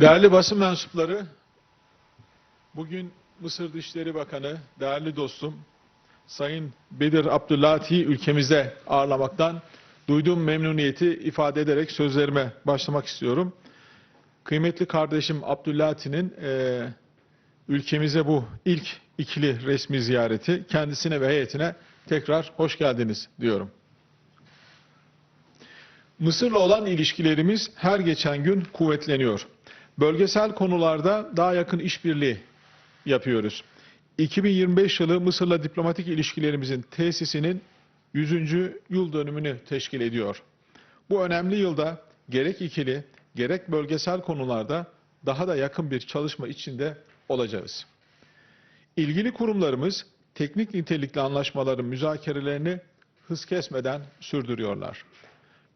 Değerli basın mensupları, bugün Mısır Dışişleri Bakanı, değerli dostum Sayın Badr Abdelatty ülkemize ağırlamaktan duyduğum memnuniyeti ifade ederek sözlerime başlamak istiyorum. Kıymetli kardeşim Abdelatty'nin ülkemize bu ilk ikili resmi ziyareti, kendisine ve heyetine tekrar hoş geldiniz diyorum. Mısır'la olan ilişkilerimiz her geçen gün kuvvetleniyor. Bölgesel konularda daha yakın işbirliği yapıyoruz. 2025 yılı Mısır'la diplomatik ilişkilerimizin tesisinin 100. yıl dönümünü teşkil ediyor. Bu önemli yılda gerek ikili gerek bölgesel konularda daha da yakın bir çalışma içinde olacağız. İlgili kurumlarımız teknik nitelikli anlaşmaların müzakerelerini hız kesmeden sürdürüyorlar.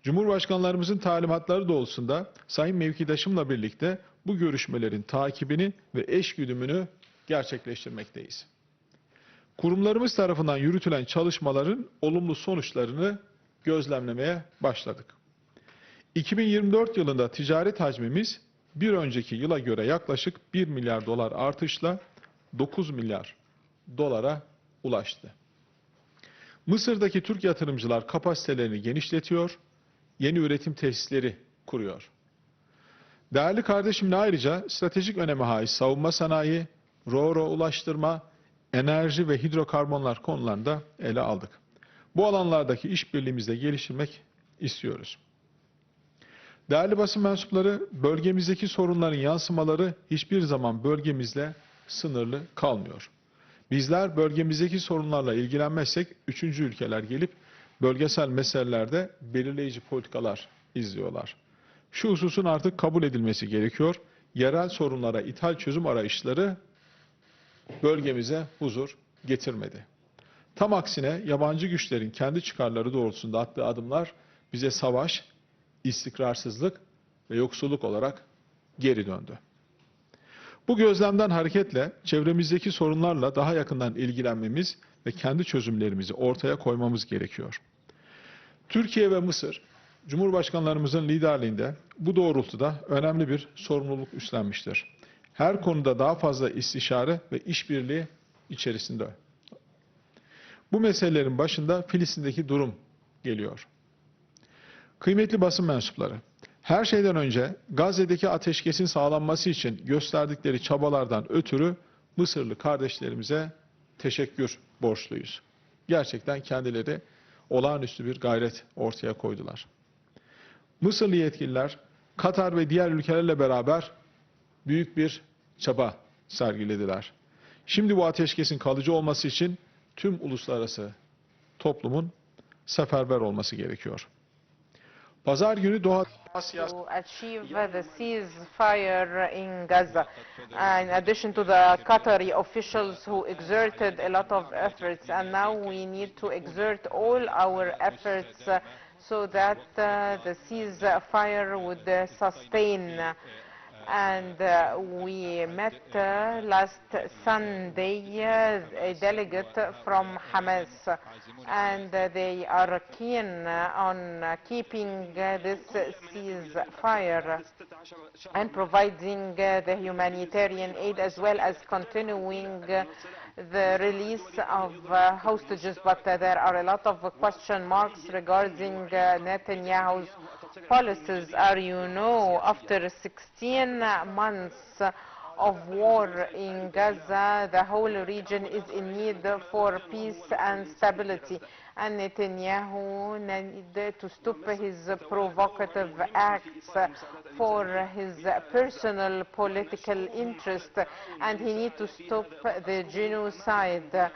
Cumhurbaşkanlarımızın talimatları doğrultusunda Sayın Mevkidaşımla birlikte bu görüşmelerin takibini ve eşgüdümünü gerçekleştirmekteyiz. Kurumlarımız tarafından yürütülen çalışmaların olumlu sonuçlarını gözlemlemeye başladık. 2024 yılında ticaret hacmimiz bir önceki yıla göre yaklaşık 1 milyar dolar artışla 9 milyar dolara ulaştı. Mısır'daki Türk yatırımcılar kapasitelerini genişletiyor, yeni üretim tesisleri kuruyor. Değerli kardeşimle ayrıca stratejik öneme haiz savunma sanayi, ro-ro ulaştırma, enerji ve hidrokarbonlar konularında ele aldık. Bu alanlardaki işbirliğimizi de geliştirmek istiyoruz. Değerli basın mensupları, bölgemizdeki sorunların yansımaları hiçbir zaman bölgemizle sınırlı kalmıyor. Bizler bölgemizdeki sorunlarla ilgilenmezsek üçüncü ülkeler gelip bölgesel meselelerde belirleyici politikalar izliyorlar. Şu hususun artık kabul edilmesi gerekiyor. Yerel sorunlara ithal çözüm arayışları bölgemize huzur getirmedi. Tam aksine yabancı güçlerin kendi çıkarları doğrultusunda attığı adımlar bize savaş, istikrarsızlık ve yoksulluk olarak geri döndü. Bu gözlemden hareketle çevremizdeki sorunlarla daha yakından ilgilenmemiz ve kendi çözümlerimizi ortaya koymamız gerekiyor. Türkiye ve Mısır, Cumhurbaşkanlarımızın liderliğinde bu doğrultuda önemli bir sorumluluk üstlenmiştir. Her konuda daha fazla istişare ve işbirliği içerisinde. Bu meselelerin başında Filistin'deki durum geliyor. Kıymetli basın mensupları, her şeyden önce Gazze'deki ateşkesin sağlanması için gösterdikleri çabalardan ötürü Mısırlı kardeşlerimize teşekkür borçluyuz. Gerçekten kendileri olağanüstü bir gayret ortaya koydular. Mısırlı yetkililer Katar ve diğer ülkelerle beraber büyük bir çaba sergilediler. Şimdi bu ateşkesin kalıcı olması için tüm uluslararası toplumun seferber olması gerekiyor. Pazar günü Doha to achieve the ceasefire in Gaza. In addition to the Qatari officials who exerted a lot of efforts, and now we need to exert all our efforts so that the ceasefire would sustain. And we met last Sunday a delegate from Hamas, and they are keen on keeping this ceasefire and providing the humanitarian aid as well as continuing the release of hostages, but there are a lot of question marks regarding Netanyahu's policies. As you know, after 16 months of war in Gaza, the whole region is in need for peace and stability, and Netanyahu needs to stop his provocative acts for his personal political interest, and he needs to stop the genocide.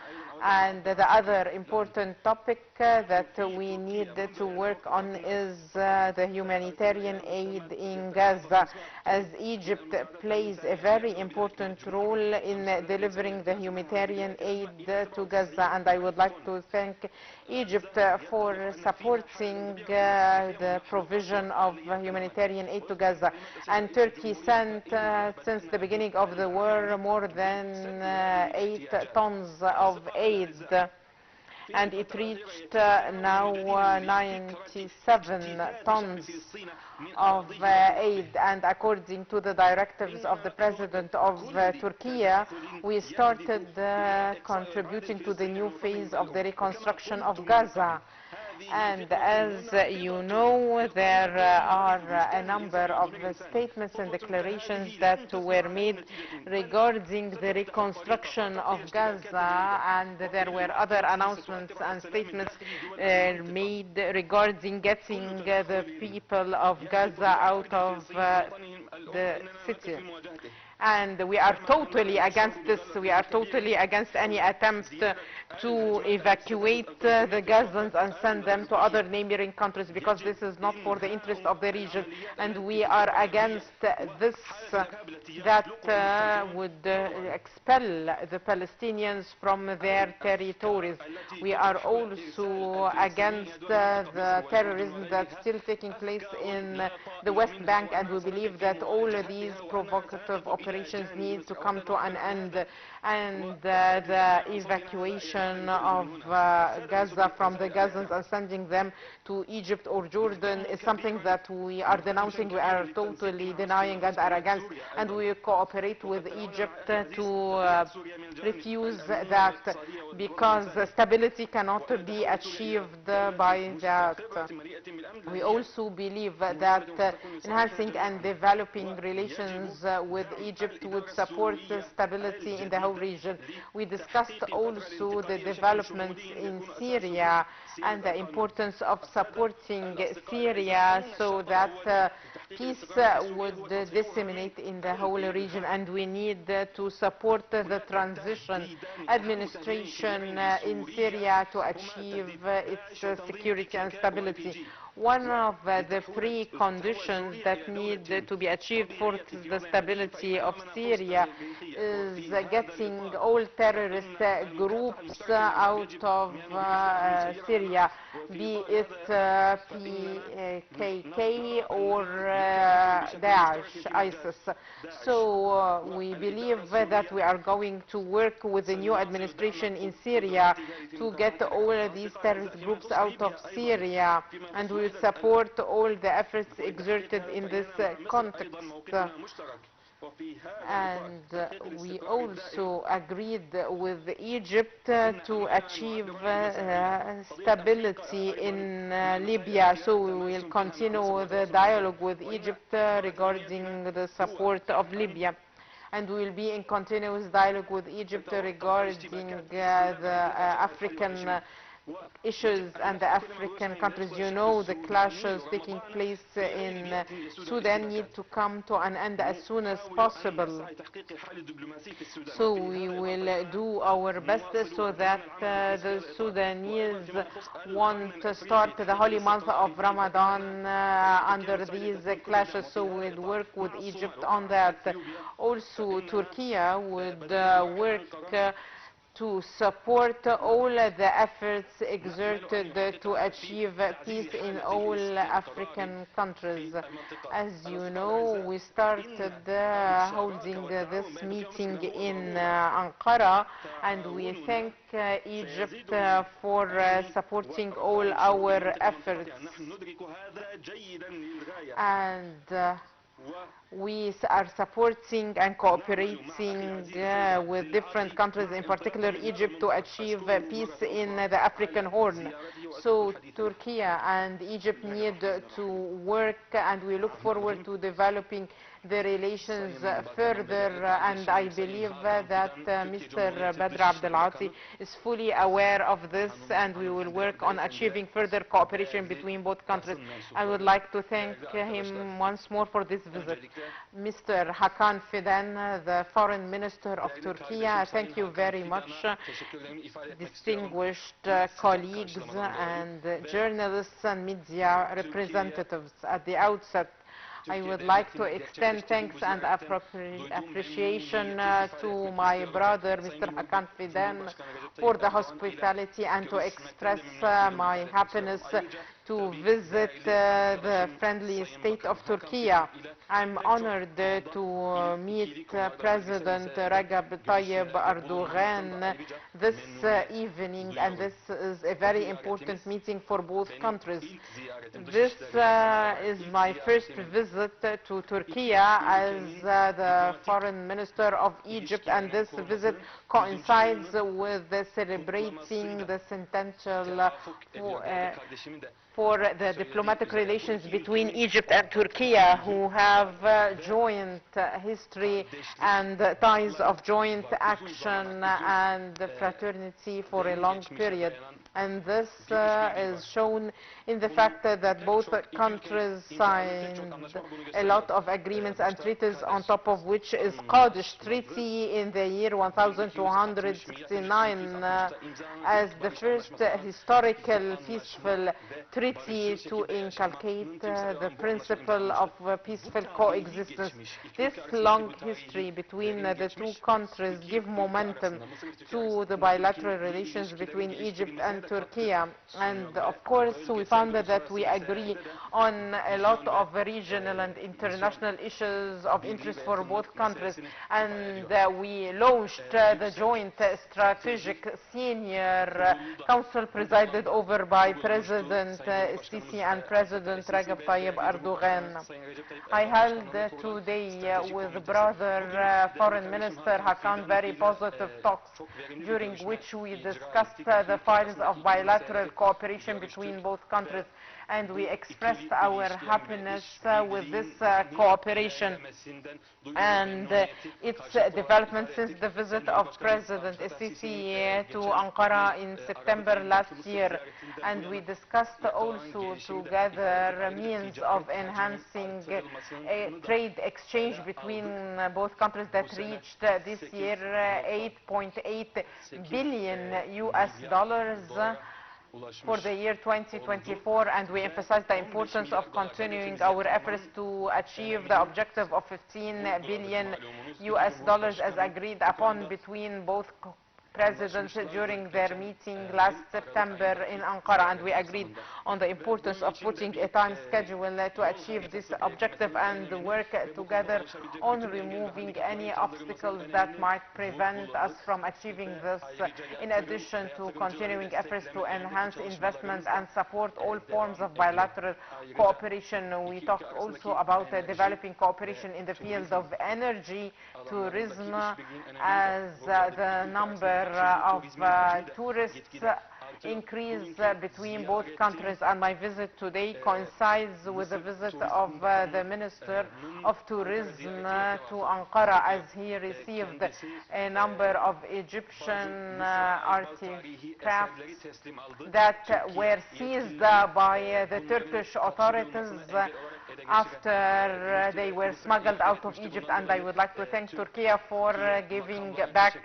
And the other important topic that we need to work on is the humanitarian aid in Gaza, as Egypt plays a very important role in delivering the humanitarian aid to Gaza. And I would like to thank Egypt for supporting the provision of humanitarian aid to Gaza. And Turkey sent, since the beginning of the war, more than 8 tons of aid. and it reached now 97 tons of aid. And according to the directives of the President of Turkey, we started contributing to the new phase of the reconstruction of Gaza. And as you know, there are a number of statements and declarations that were made regarding the reconstruction of Gaza, and there were other announcements and statements made regarding getting the people of Gaza out of the city. And we are totally against this. We are totally against any attempt to evacuate the Gazans and send them to other neighboring countries, because this is not for the interest of the region. And we are against this that would expel the Palestinians from their territories. We are also against the terrorism that's still taking place in the West Bank, and we believe that all of these provocative operations need to come to an end, and the evacuation of Gaza from the Gazans and sending them to Egypt or Jordan is something that we are denouncing, we are totally denying and are against, and we cooperate with Egypt to refuse that, because stability cannot be achieved by that. We also believe that enhancing and developing relations with Egypt would support stability in the whole region. We discussed also the developments in Syria and the importance of supporting Syria so that peace would disseminate in the whole region, and we need to support the transition administration in Syria to achieve its security and stability. One of the preconditions that need to be achieved for the stability of Syria is getting all terrorist groups out of Syria, be it PKK or Daesh, ISIS. So we believe that we are going to work with the new administration in Syria to get all of these terrorist groups out of Syria, and we will support all the efforts exerted in this context. And we also agreed with Egypt to achieve stability in Libya. So we will continue the dialogue with Egypt regarding the support of Libya. And we will be in continuous dialogue with Egypt regarding the African issues and the African countries. You know, the clashes taking place in Sudan need to come to an end as soon as possible. So we will do our best so that the Sudanese want to start the holy month of Ramadan under these clashes, so we'll work with Egypt on that. Also, Turkey would work to support all the efforts exerted to achieve peace in all African countries. As you know, we started holding this meeting in Ankara, and we thank Egypt for supporting all our efforts. And we are supporting and cooperating with different countries, in particular Egypt, to achieve peace in the African Horn. So Turkey and Egypt need to work, and we look forward to developing the relations further, and I believe that Mr. Badr Abdelatty is fully aware of this, and we will work on achieving further cooperation between both countries. I would like to thank him once more for this visit. Mr. Hakan Fidan, the Foreign Minister of Turkey, thank you very much. Distinguished colleagues and journalists and media representatives, at the outset, I would like to extend thanks and appreciation to my brother, Mr. Hakan Fidan, for the hospitality, and to express my happiness to visit the friendly state of Turkey. I'm honored to meet President Recep Tayyip Erdogan this evening, and this is a very important meeting for both countries. This is my first visit to Turkey as the Foreign Minister of Egypt, and this visit coincides with celebrating the centennial for the diplomatic relations between Egypt and Turkey, who have joint history and ties of joint action and fraternity for a long period. And this is shown in the fact that both countries signed a lot of agreements and treaties, on top of which is Qadish Treaty in the year 1269 as the first historical peaceful treaty to inculcate the principle of peaceful coexistence. This long history between the two countries gives momentum to the bilateral relations between Egypt and Turkey. And of course, we found that we agree on a lot of regional and international issues of interest for both countries. And we launched the joint strategic senior council presided over by President Sisi and President Recep Tayyip Erdogan. I held today with brother Foreign Minister Hakan very positive talks, during which we discussed the files of bilateral cooperation between both countries, and we expressed our happiness with this cooperation and its development since the visit of President Sisi to Ankara in September last year. And we discussed also together means of enhancing a trade exchange between both countries that reached this year $8.8 billion for the year 2024, and we emphasize the importance of continuing our efforts to achieve the objective of $15 billion as agreed upon between both presidents during their meeting last September in Ankara. And we agreed on the importance of putting a time schedule to achieve this objective and work together on removing any obstacles that might prevent us from achieving this, in addition to continuing efforts to enhance investment and support all forms of bilateral cooperation. We talked also about developing cooperation in the field of energy, tourism, as the number of tourists increase between both countries. And my visit today coincides with the visit of the Minister of Tourism to Ankara, as he received a number of Egyptian artifacts that were seized by the Turkish authorities after they were smuggled out of Egypt, and I would like to thank Turkey for giving back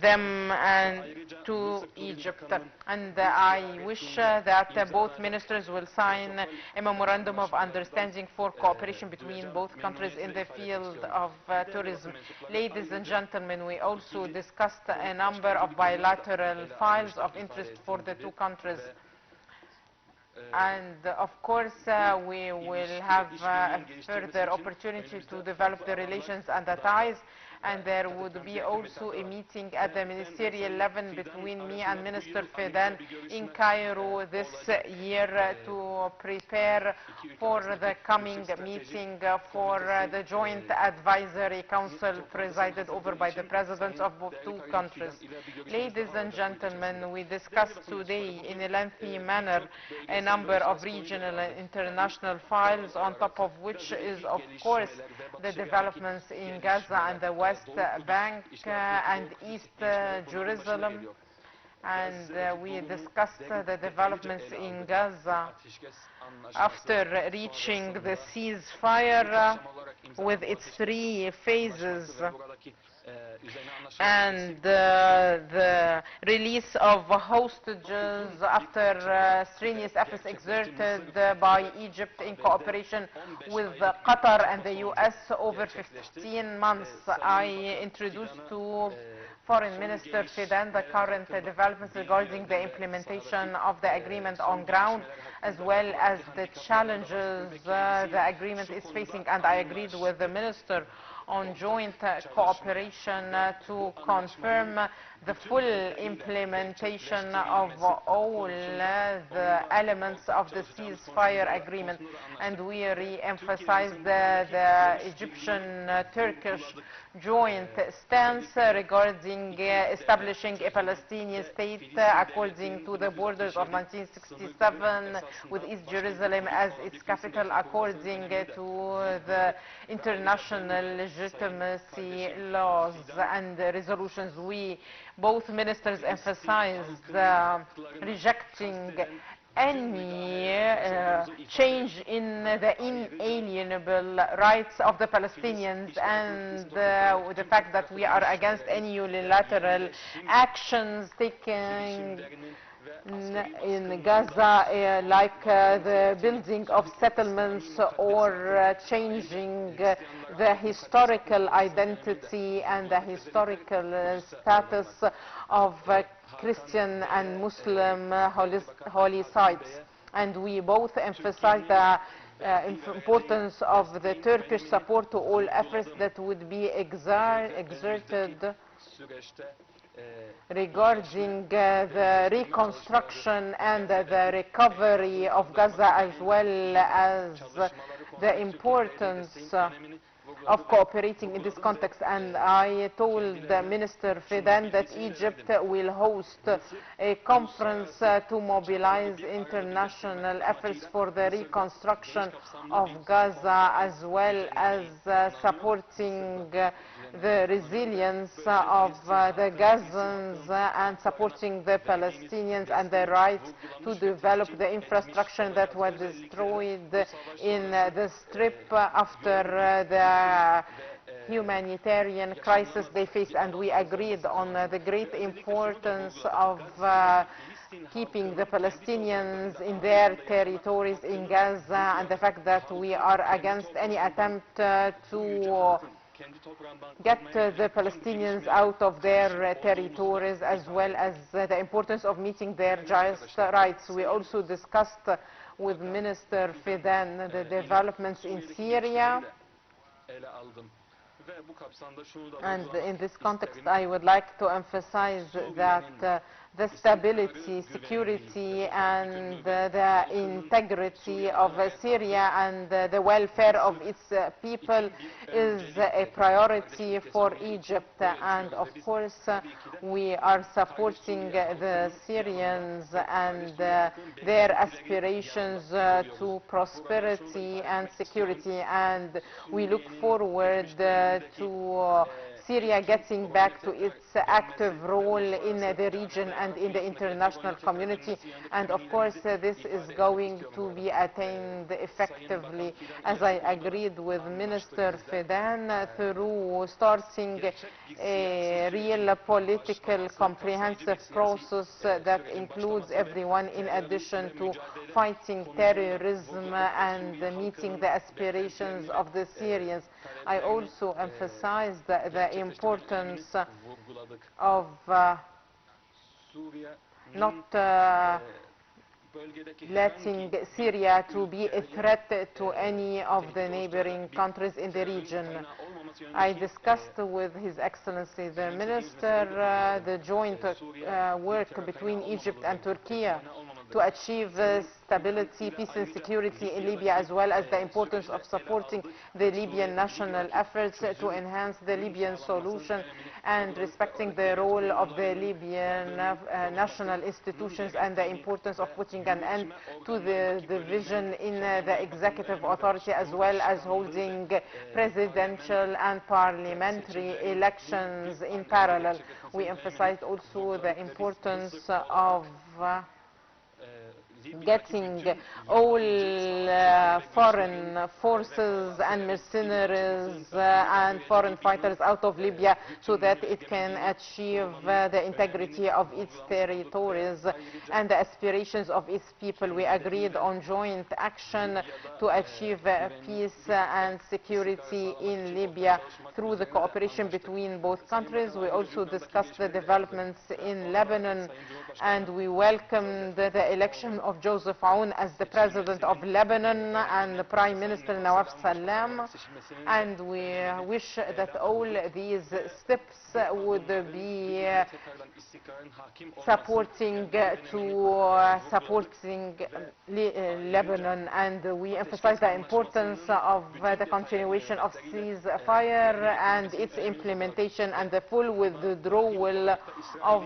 them to Egypt. And I wish that both ministers will sign a memorandum of understanding for cooperation between both countries in the field of tourism. Ladies and gentlemen, we also discussed a number of bilateral files of interest for the two countries. And of course, we will have a further opportunity to develop the relations and the ties, and there would be also a meeting at the ministerial level between me and Minister Fidan in Cairo this year to prepare for the coming meeting for the Joint Advisory Council presided over by the presidents of both two countries. Ladies and gentlemen, we discussed today in a lengthy manner a number of regional and international files, on top of which is, of course, the developments in Gaza and the West Bank and East Jerusalem. And we discussed the developments in Gaza after reaching the ceasefire with its 3 phases, and the release of hostages after strenuous efforts exerted by Egypt in cooperation with Qatar and the US over 15 months. I introduced 2 Foreign Minister Fidan the current developments regarding the implementation of the agreement on ground, as well as the challenges the agreement is facing. And I agreed with the Minister on joint cooperation to confirm the full implementation of all the elements of the ceasefire agreement. And we re-emphasize the Egyptian-Turkish joint stance regarding establishing a Palestinian state according to the borders of 1967, with East Jerusalem as its capital according to the international legitimacy laws and resolutions. Both ministers emphasized rejecting any change in the inalienable rights of the Palestinians, and the fact that we are against any unilateral actions taken in Gaza, like the building of settlements or changing the historical identity and the historical status of Christian and Muslim holy sites. And we both emphasize the importance of the Turkish support to all efforts that would be exerted regarding the reconstruction and the recovery of Gaza, as well as the importance of cooperating in this context. And I told Minister Fidan that Egypt will host a conference to mobilize international efforts for the reconstruction of Gaza, as well as supporting the resilience of the Gazans and supporting the Palestinians and their rights to develop the infrastructure that was destroyed in the Strip after the humanitarian crisis they face. And we agreed on the great importance of keeping the Palestinians in their territories in Gaza, and the fact that we are against any attempt to get the Palestinians out of their territories, as well as the importance of meeting their just rights. We also discussed with Minister Fidan the developments in Syria. And in this context, I would like to emphasize that the stability, security, and the integrity of Syria and the welfare of its people is a priority for Egypt. And of course, we are supporting the Syrians and their aspirations to prosperity and security. And we look forward to Syria getting back to its active role in the region and in the international community. And of course, this is going to be attained effectively, as I agreed with Minister Fidan, through starting a real political comprehensive process that includes everyone, in addition to fighting terrorism and meeting the aspirations of the Syrians. I also emphasized the importance of not letting Syria to be a threat to any of the neighboring countries in the region. I discussed with His Excellency the Minister the joint work between Egypt and Turkey to achieve stability, peace and security in Libya, as well as the importance of supporting the Libyan national efforts to enhance the Libyan solution and respecting the role of the Libyan national institutions, and the importance of putting an end to the division in the executive authority, as well as holding presidential and parliamentary elections in parallel. We emphasized also the importance of getting all foreign forces and mercenaries and foreign fighters out of Libya so that it can achieve the integrity of its territories and the aspirations of its people. We agreed on joint action to achieve peace and security in Libya through the cooperation between both countries. We also discussed the developments in Lebanon, and we welcomed the election of Joseph Aoun as the president of Lebanon and the Prime Minister Nawaf Salam, and we wish that all these steps would be supporting Lebanon, and we emphasize the importance of the continuation of ceasefire and its implementation and the full withdrawal of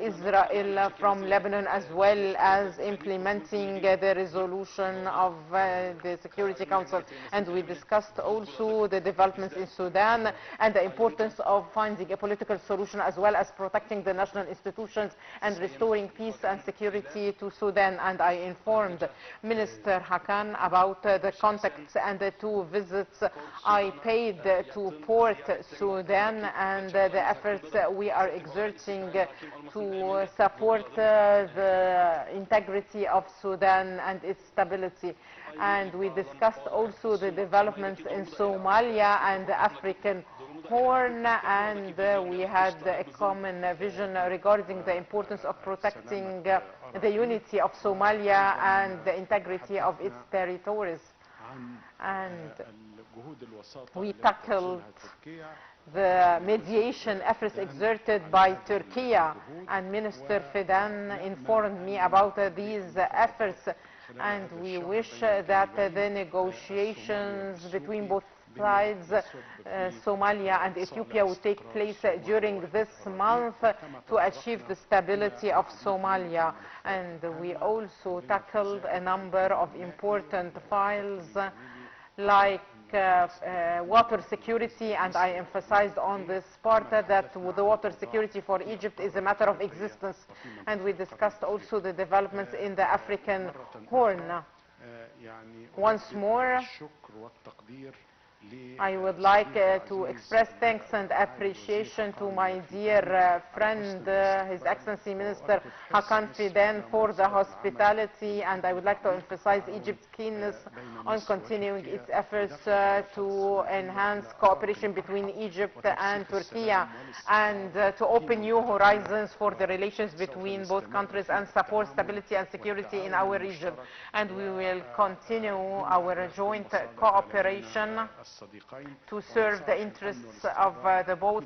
Israel from Lebanon, as well as implementing the resolution of the Security Council. And we discussed also the developments in Sudan and the importance of finding a political solution, as well as protecting the national institutions and restoring peace and security to Sudan. And I informed Minister Hakan about the contacts and the 2 visits I paid to Port Sudan and the efforts we are exerting to support the integrity of Sudan and its stability. And we discussed also the developments in Somalia and the African Horn, and we had a common vision regarding the importance of protecting the unity of Somalia and the integrity of its territories. And we tackled the mediation efforts exerted by Turkey, and Minister Fidan informed me about these efforts, and we wish that the negotiations between both sides, Somalia and Ethiopia, will take place during this month to achieve the stability of Somalia. And we also tackled a number of important files like water security, and I emphasized on this part that the water security for Egypt is a matter of existence. And we discussed also the developments in the African Horn. Once more, I would like to express thanks and appreciation to my dear friend, His Excellency Minister Hakan Fidan, for the hospitality, and I would like to emphasize Egypt's keenness on continuing its efforts to enhance cooperation between Egypt and Turkey and to open new horizons for the relations between both countries and support stability and security in our region. And we will continue our joint cooperation to serve the interests of the both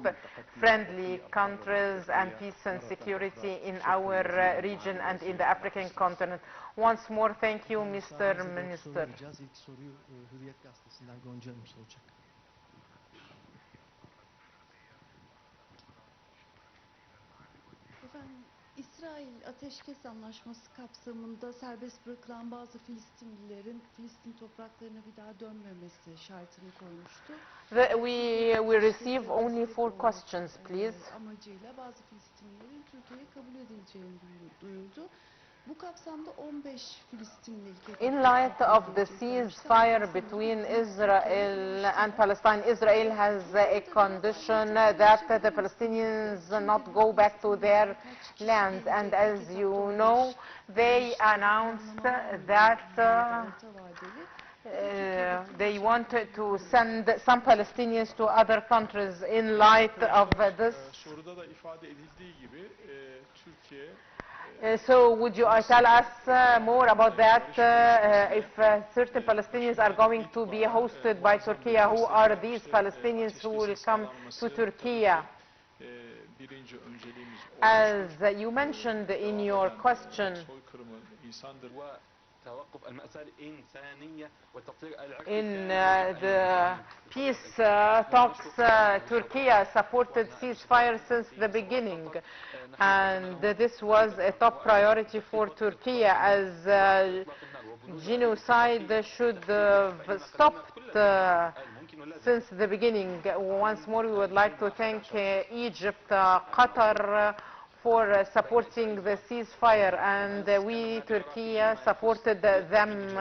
friendly countries and peace and security in our region and in the African continent. Once more, thank you, Mr. Minister. İsrail Ateşkes Anlaşması kapsamında serbest bırakılan bazı Filistinlilerin Filistin topraklarına bir daha dönmemesi şartını koymuştu. We receive only 4 questions, please. Amacıyla bazı Filistinlilerin Türkiye'ye kabul edileceğini duyurdu. Bu kapsamda 15 Filistinlilik. In light of the ceasefire between Israel and Palestine, Israel has a condition that the Palestinians not go back to their lands, and as you know, they announced that they wanted to send some Palestinians to other countries. In light of this, so would you tell us more about that? If certain Palestinians are going to be hosted by Turkey, who are these Palestinians who will come to Turkey? As you mentioned in your question, in the peace talks, Turkey supported ceasefire since the beginning, and this was a top priority for Turkey, as genocide should have stopped since the beginning. Once more, we would like to thank Egypt, Qatar, for supporting the ceasefire, and we, Turkey, supported them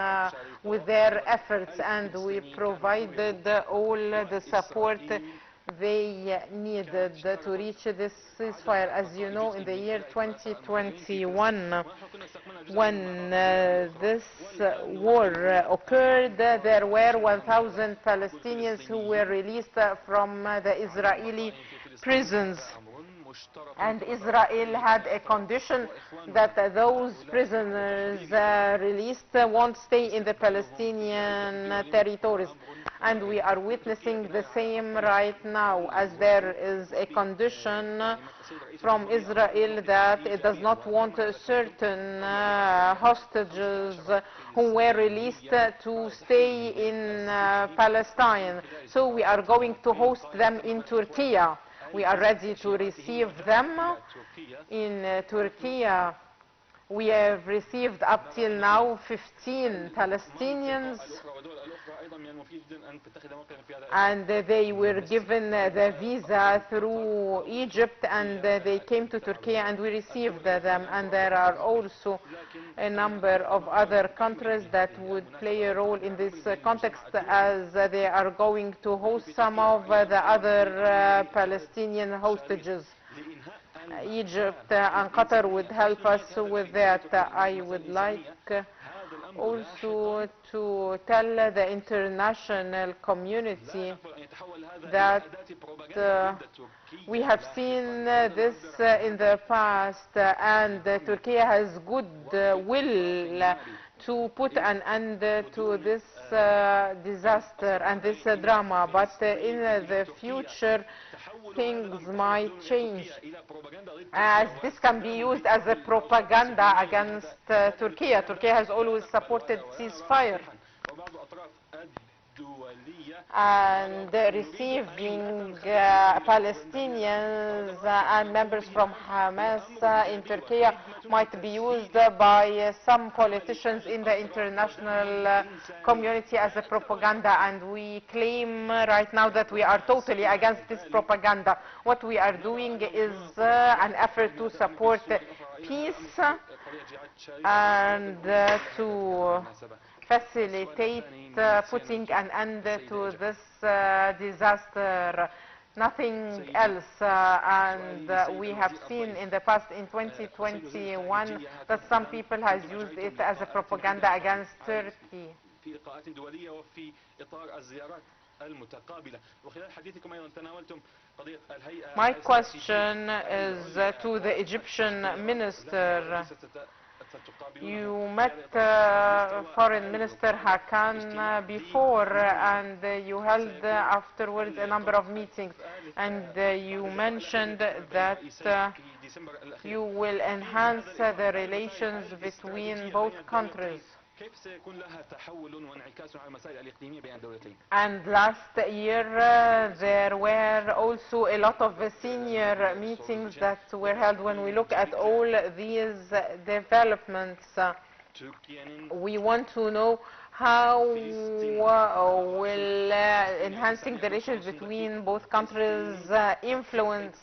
with their efforts, and we provided all the support they needed to reach this ceasefire. As you know, in the year 2021, when this war occurred, there were 1,000 Palestinians who were released from the Israeli prisons. And Israel had a condition that those prisoners released won't stay in the Palestinian territories. And we are witnessing the same right now, as there is a condition from Israel that it does not want certain hostages who were released to stay in Palestine. So we are going to host them in Turkey. We are ready to receive them in Turkey. We have received up till now 15 Palestinians, and they were given the visa through Egypt, and they came to Turkey and we received them. And there are also a number of other countries that would play a role in this context, as they are going to host some of the other Palestinian hostages. Egypt and Qatar would help us with that. I would like also to tell the international community that we have seen this in the past, and Turkey has good will to put an end to this disaster and this drama, but in the future things might change, as this can be used as a propaganda against Turkey. Turkey has always supported ceasefire, and receiving Palestinians and members from Hamas in Turkey might be used by some politicians in the international community as a propaganda, and we claim right now that we are totally against this propaganda. What we are doing is an effort to support peace and to facilitate putting an end to this disaster, nothing else. And we have seen in the past, in 2021, that some people has used it as a propaganda against Turkey. My question is to the Egyptian minister. You met Foreign Minister Hakan before, and you held afterwards a number of meetings, and you mentioned that you will enhance the relations between both countries. And last year there were also a lot of senior meetings that were held. When we look at all these developments, we want to know how will enhancing the relations between both countries influence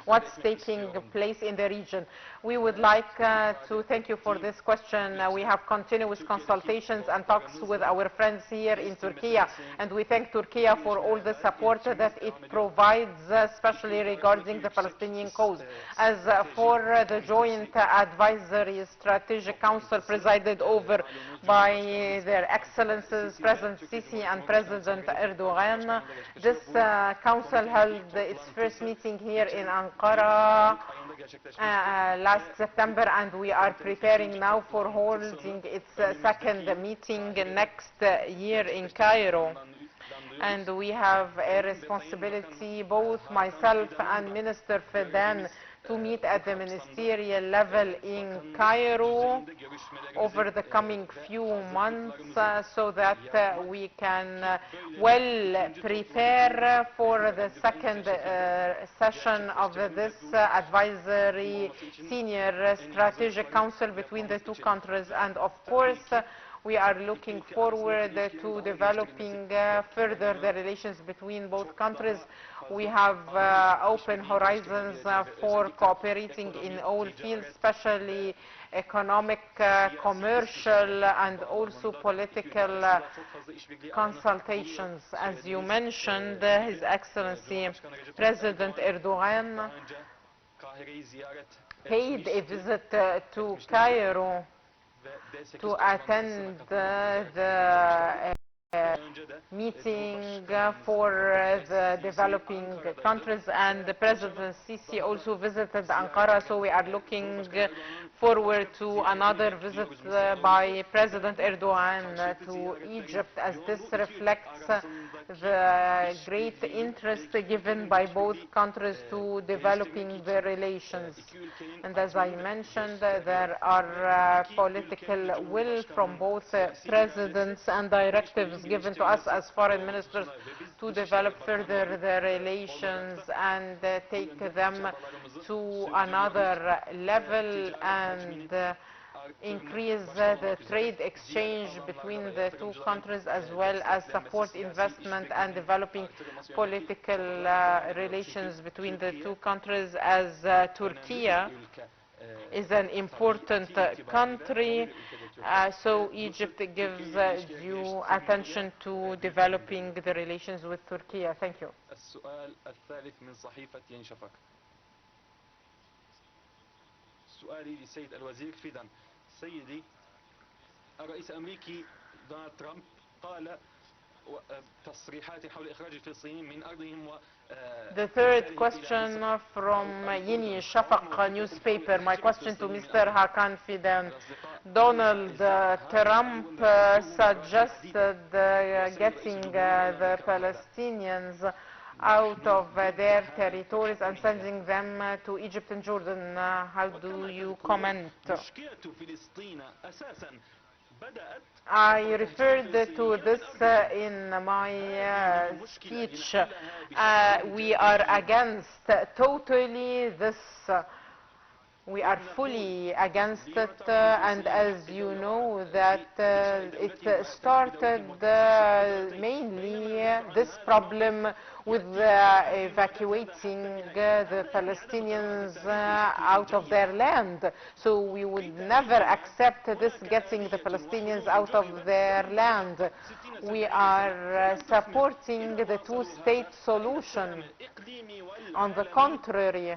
what's taking place in the region. We would like to thank you for this question. We have continuous consultations and talks with our friends here in Turkey, and we thank Turkey for all the support that it provides, especially regarding the Palestinian cause. As for the Joint Advisory Strategic Council presided over by their Excellencies President Sisi and President Erdogan, this council held its first meeting here in Ankara last September, and we are preparing now for holding its second meeting next year in Cairo. And we have a responsibility, both myself and Minister Fidan, to meet at the ministerial level in Cairo over the coming few months, so that we can well prepare for the second session of this advisory senior strategic council between the two countries. And of course We are looking forward to developing further the relations between both countries. We have open horizons for cooperating in all fields, especially economic, commercial, and also political consultations. As you mentioned, His Excellency President Erdogan paid a visit to Cairo to attend the meeting for the developing countries, and the President Sisi also visited Ankara, so we are looking forward to another visit by President Erdogan to Egypt, as this reflects the great interest given by both countries to developing their relations. And as I mentioned, there are political will from both presidents and directives given to us as foreign ministers to develop further the relations and take them to another level and increase the trade exchange between the two countries, as well as support investment and developing political relations between the two countries, as Turkey is an important country, so Egypt gives due attention to developing the relations with Turkey. Thank you. السؤال الثالث من صحيفة ينشفق. سؤالي للسيد الوزير فيدان. سيدي، الرئيس الأمريكي دونالد ترامب قال تصريحات حول إخراج الفلسطينيين من أرضهم. The third question from Yeni Shafaq newspaper. My question to Mr. Hakan Fidan. Donald Trump suggested getting the Palestinians out of their territories and sending them to Egypt and Jordan. How do you comment? I referred to this in my speech. We are against totally this. We are fully against it, and as you know that it started mainly this problem with evacuating the Palestinians out of their land. So we would never accept this getting the Palestinians out of their land. We are supporting the two-state solution. On the contrary,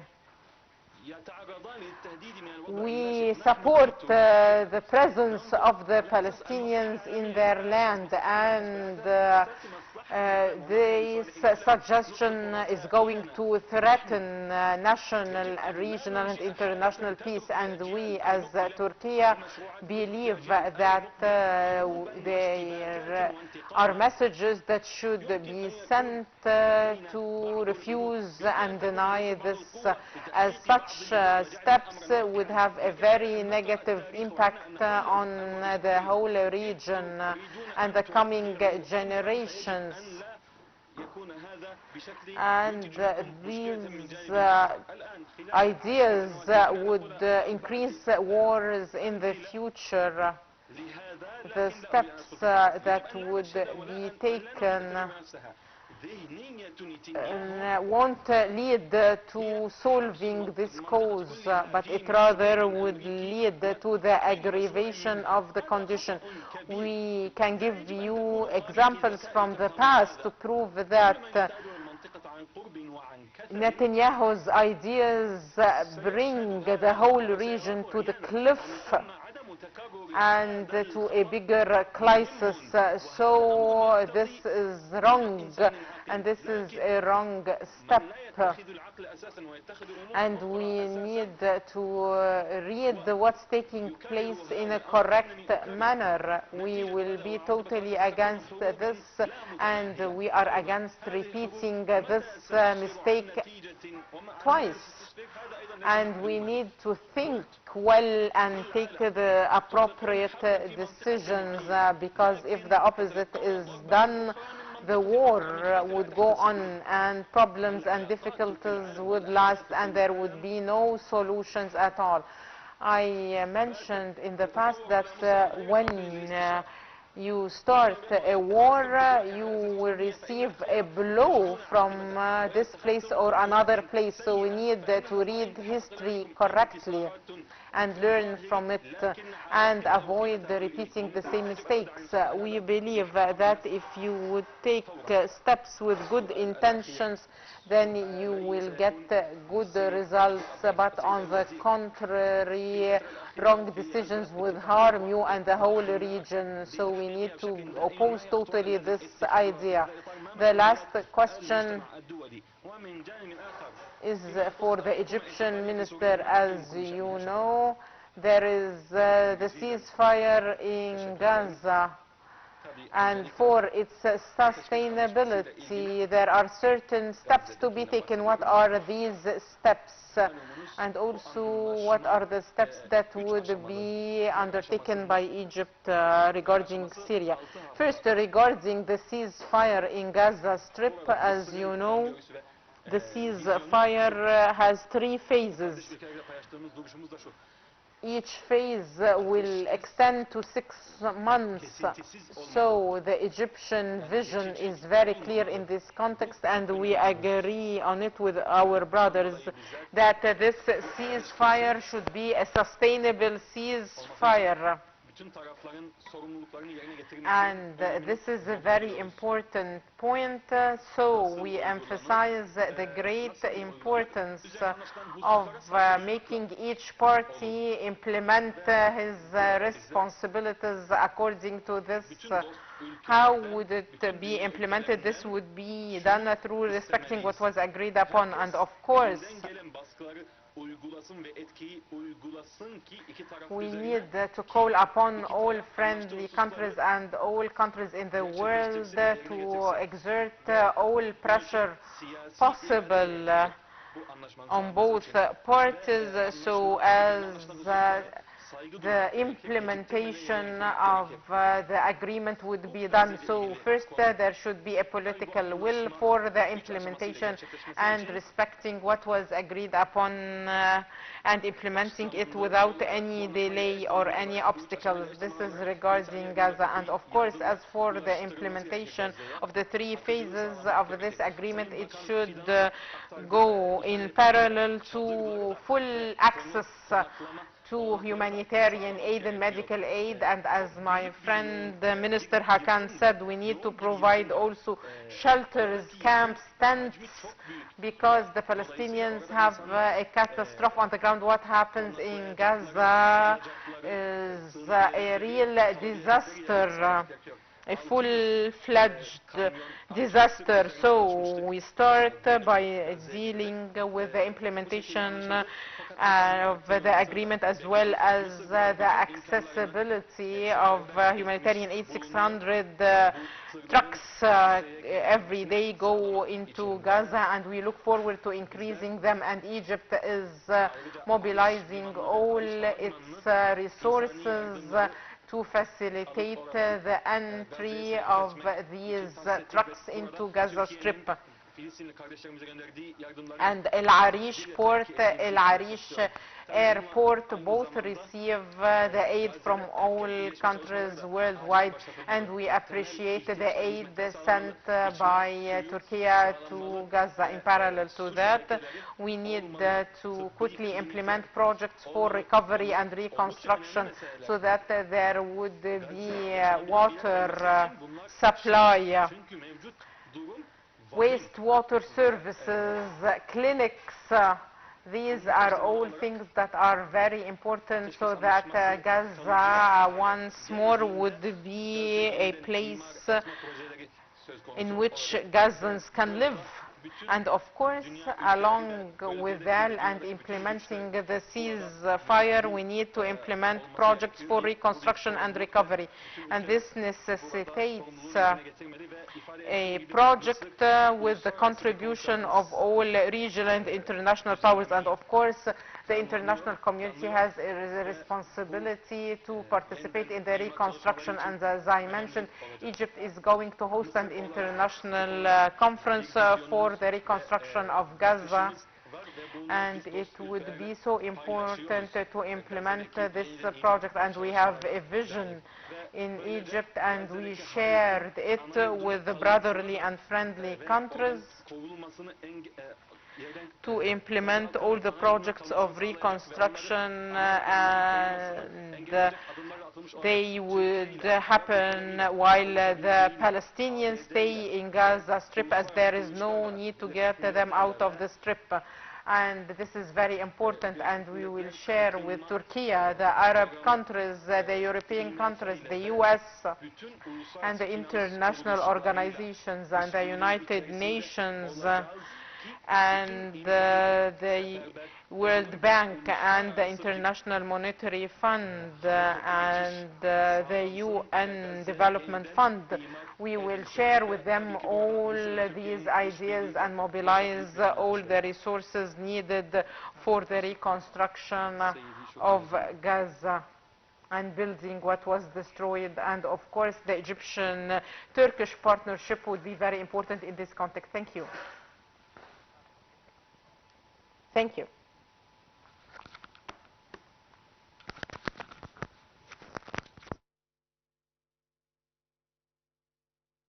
we support the presence of the Palestinians in their land, and this suggestion is going to threaten national, regional, and international peace. And we, as Turkey, believe that there are messages that should be sent to refuse and deny this, as such steps would have a very negative impact on the whole region and the coming generations. And these ideas would increase wars in the future. The steps that would be taken won't lead to solving this cause, but it rather would lead to the aggravation of the condition. We can give you examples from the past to prove that Netanyahu's ideas bring the whole region to the cliff and to a bigger crisis. So this is wrong, and this is a wrong step. And we need to read what's taking place in a correct manner. We will be totally against this, and we are against repeating this mistake twice. And we need to think well and take the appropriate decisions, because if the opposite is done, the war would go on, and problems and difficulties would last, and there would be no solutions at all. I mentioned in the past that when you start a war, you will receive a blow from this place or another place. So we need to read history correctly and learn from it and avoid repeating the same mistakes. We believe that if you would take steps with good intentions, then you will get good results, but on the contrary, wrong decisions would harm you and the whole region. So we need to oppose totally this idea. The last question is for the Egyptian minister. As you know, there is the ceasefire in Gaza, and for its sustainability there are certain steps to be taken. What are these steps? And also, what are the steps that would be undertaken by Egypt regarding Syria? First, regarding the ceasefire in Gaza Strip, as you know, the ceasefire has 3 phases. Each phase will extend to 6 months. So the Egyptian vision is very clear in this context, and we agree on it with our brothers that this ceasefire should be a sustainable ceasefire. And this is a very important point, so we emphasize the great importance of making each party implement his responsibilities according to this. How would it be implemented? This would be done through respecting what was agreed upon, and of course we need to call upon all friendly countries and all countries in the world to exert all pressure possible on both parties so as the implementation of the agreement would be done. So first, there should be a political will for the implementation and respecting what was agreed upon and implementing it without any delay or any obstacles. This is regarding Gaza. And of course, as for the implementation of the 3 phases of this agreement, it should go in parallel to full access to humanitarian aid and medical aid, and as my friend Minister Hakan said, we need to provide also shelters, camps, tents, because the Palestinians have a catastrophe on the ground. What happens in Gaza is a real disaster, a full-fledged disaster. So we start by dealing with the implementation of the agreement as well as the accessibility of humanitarian aid. 600 trucks every day go into Gaza, and we look forward to increasing them, and Egypt is mobilizing all its resources to facilitate the entry of these trucks into Gaza Strip. And El Arish port, El Arish airport both receive the aid from all countries worldwide, and we appreciate the aid sent by Turkey to Gaza. In parallel to that, we need to quickly implement projects for recovery and reconstruction so that there would be water supply, wastewater services, clinics. These are all things that are very important so that Gaza once more would be a place in which Gazans can live. And of course, along with that and implementing the ceasefire, we need to implement projects for reconstruction and recovery. And this necessitates a project with the contribution of all regional and international powers. And of course, the international community has a responsibility to participate in the reconstruction. And as I mentioned, Egypt is going to host an international conference for the reconstruction of Gaza, and it would be so important to implement this project, and we have a vision in Egypt, and we shared it with the brotherly and friendly countries to implement all the projects of reconstruction, and they would happen while the Palestinians stay in Gaza Strip, as there is no need to get them out of the Strip. And this is very important, and we will share with Turkey, the Arab countries, the European countries, the US, and the international organizations, and the United Nations, and the World Bank, and the International Monetary Fund, and the UN Development Fund. We will share with them all these ideas and mobilize all the resources needed for the reconstruction of Gaza and building what was destroyed. And of course, the Egyptian-Turkish partnership would be very important in this context. Thank you. Thank you.